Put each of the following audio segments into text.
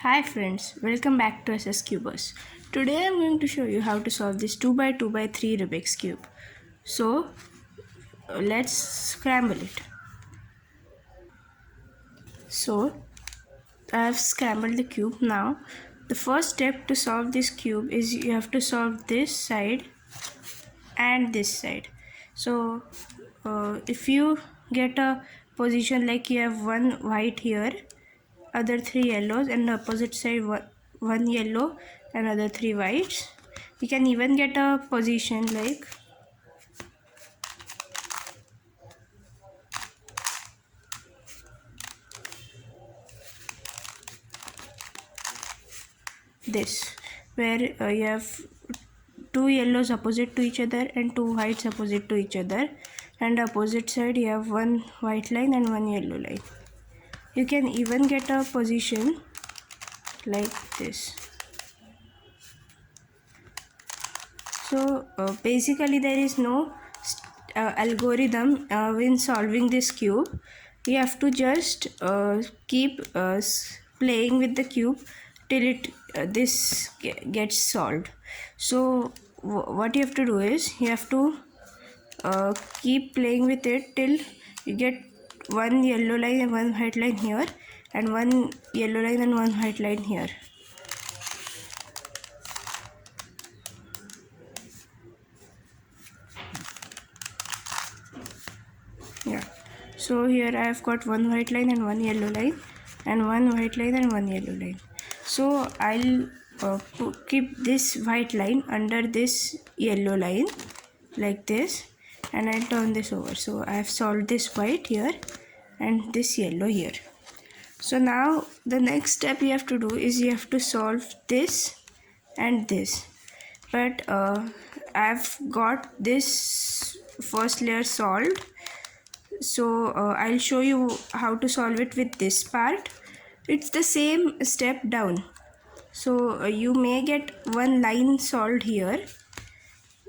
Hi friends, welcome back to SSCubers. Today I'm going to show you how to solve this 2x2x3 Rubik's Cube. So let's scramble it. So I have scrambled the cube. Now the first step to solve this cube is you have to solve this side and this side. So if you get a position like you have one white here, other three yellows, and the opposite side one yellow and other three whites, you can even get a position like this, where you have two yellows opposite to each other and two whites opposite to each other, and opposite side you have one white line and one yellow line. You can even get a position like this. So basically there is no algorithm in solving this cube. You have to just keep playing with the cube till this gets solved. So what you have to do is you have to keep playing with it till you get one yellow line and one white line here, and one yellow line and one white line here. Yeah, so here I have got one white line and one yellow line, and one white line and one yellow line. So I'll keep this white line under this yellow line like this, and I'll turn this over. So I have solved this white here and this yellow here. So now the next step you have to do is you have to solve this and this, but I've got this first layer solved. So I'll show you how to solve it with this part. It's the same step down. So you may get one line solved here,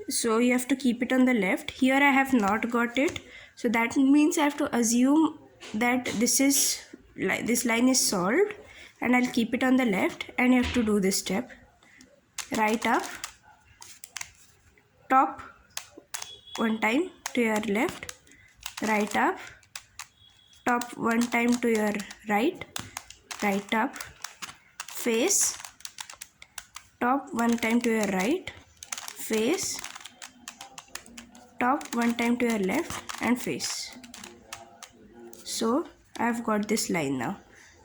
so you have to keep it on the left. Here I have not got it, so that means I have to assume that this line is solved, and I'll keep it on the left, and you have to do this step. Right up, top one time to your left, right up, top one time to your right, right up, face, top one time to your right, face, top one time to your left, and face. So I've got this line now.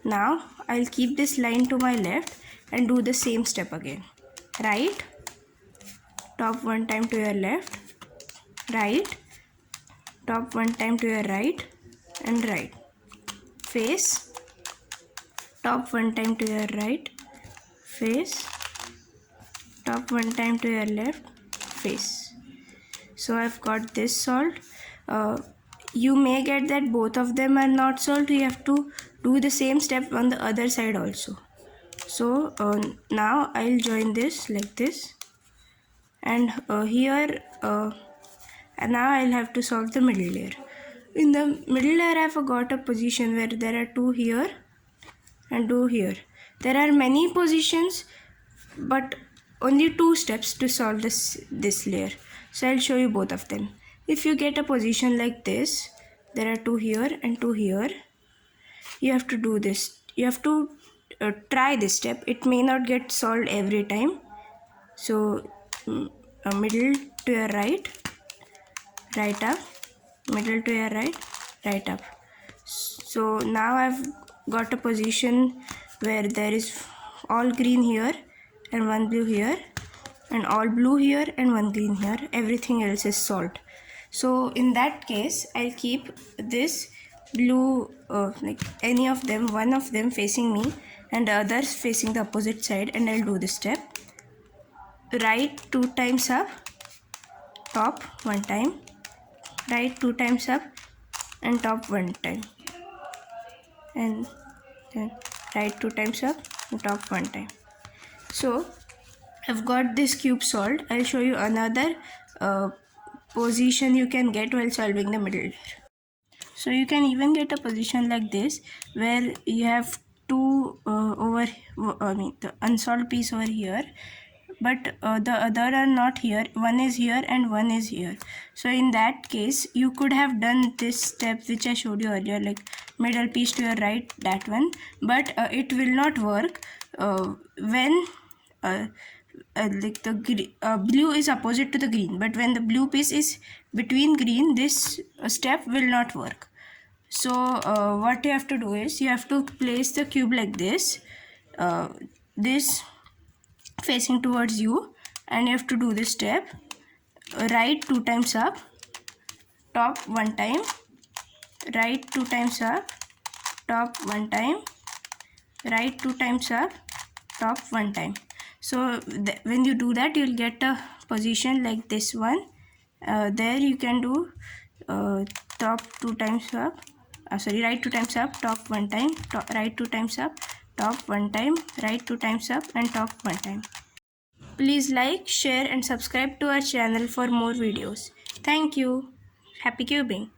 Now I'll keep this line to my left and do the same step again. Right, top one time to your left, right, top one time to your right, and right, face, top one time to your right, face, top one time to your left, face. So I've got this solved. You may get that both of them are not solved. You have to do the same step on the other side also. So now I'll join this like this, and here and now I'll have to solve the middle layer. In the middle layer I've got a position where there are two here and two here. There are many positions, but only two steps to solve this layer. So I'll show you both of them. If you get a position like this, there are two here and two here, you have to do this. You have to try this step. It may not get solved every time. So middle to your right, right up, middle to your right, right up. So now I've got a position where there is all green here and one blue here, and all blue here and one green here. Everything else is solved. So in that case I'll keep this blue like any of them, one of them facing me and the others facing the opposite side, and I'll do this step. Right two times up, top one time, right two times up and top one time, and then right two times up and top one time. So I've got this cube solved. I'll show you another position you can get while solving the middle layer. So you can even get a position like this where you have two the unsolved piece over here, but the other are not here. One is here and one is here. So in that case, you could have done this step which I showed you earlier, like middle piece to your right, that one, but it will not work when like the blue is opposite to the green, but when the blue piece is between green, this step will not work. So what you have to do is you have to place the cube like this, this facing towards you, and you have to do this step. Right 2 times up, top 1 time, right 2 times up, top 1 time, right 2 times up, top 1 time. So when you do that, you'll get a position like this one. There you can do top 2 times up, right 2 times up, top 1 time, right 2 times up, top 1 time, right 2 times up, and top 1 time. Please like, share and subscribe to our channel for more videos. Thank you. Happy cubing.